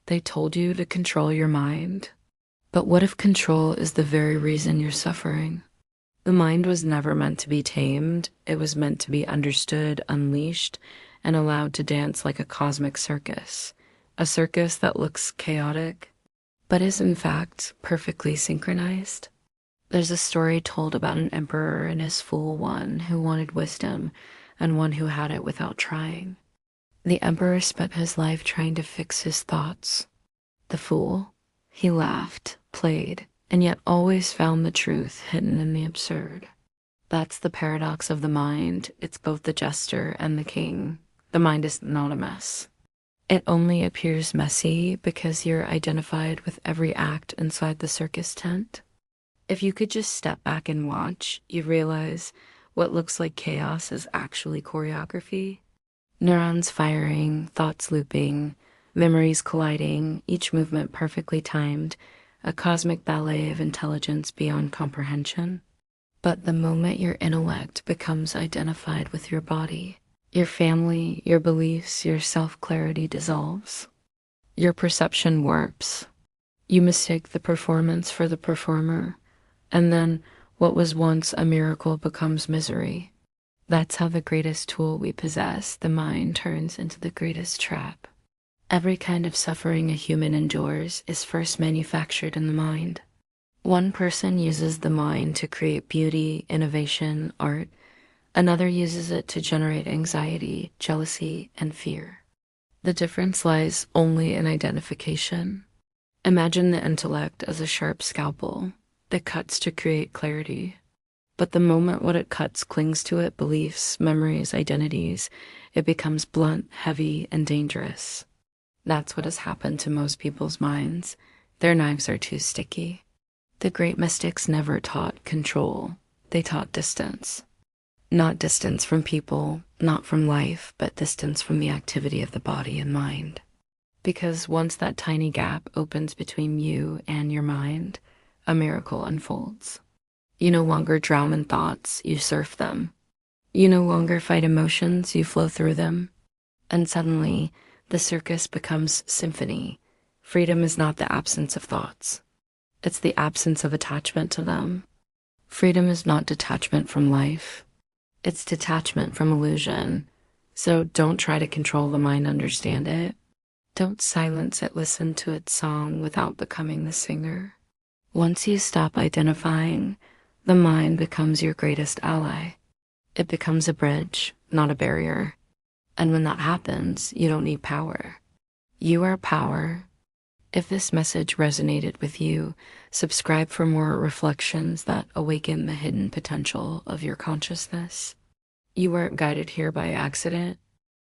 They told you to control your mind. But what if control is the very reason you're suffering? The mind was never meant to be tamed. It was meant to be understood, unleashed, and allowed to dance like a cosmic circus. A circus that looks chaotic, but is in fact perfectly synchronized. There's a story told about an emperor and his fool one who wanted wisdom and one who had it without trying. The emperor spent his life trying to fix his thoughts. The fool, he laughed, played, and yet always found the truth hidden in the absurd. That's the paradox of the mind. It's both the jester and the king. The mind is not a mess. It only appears messy because you're identified with every act inside the circus tent. If you could just step back and watch, you realize what looks like chaos is actually choreography. Neurons firing, thoughts looping, memories colliding, each movement perfectly timed, a cosmic ballet of intelligence beyond comprehension. But the moment your intellect becomes identified with your body, your family, your beliefs, your self-clarity dissolves. Your perception warps. You mistake the performance for the performer, and then what was once a miracle becomes misery. That's how the greatest tool we possess, the mind, turns into the greatest trap. Every kind of suffering a human endures is first manufactured in the mind. One person uses the mind to create beauty, innovation, art. Another uses it to generate anxiety, jealousy, and fear. The difference lies only in identification. Imagine the intellect as a sharp scalpel that cuts to create clarity. But the moment what it cuts clings to it, beliefs, memories, identities, it becomes blunt, heavy, and dangerous. That's what has happened to most people's minds. Their knives are too sticky. The great mystics never taught control. They taught distance. Not distance from people, not from life, but distance from the activity of the body and mind. Because once that tiny gap opens between you and your mind, a miracle unfolds. You no longer drown in thoughts, you surf them. You no longer fight emotions, you flow through them. And suddenly, the circus becomes symphony. Freedom is not the absence of thoughts. It's the absence of attachment to them. Freedom is not detachment from life. It's detachment from illusion. So don't try to control the mind, understand it. Don't silence it, listen to its song without becoming the singer. Once you stop identifying, the mind becomes your greatest ally. It becomes a bridge, not a barrier. And when that happens, you don't need power. You are power. If this message resonated with you, subscribe for more reflections that awaken the hidden potential of your consciousness. You weren't guided here by accident.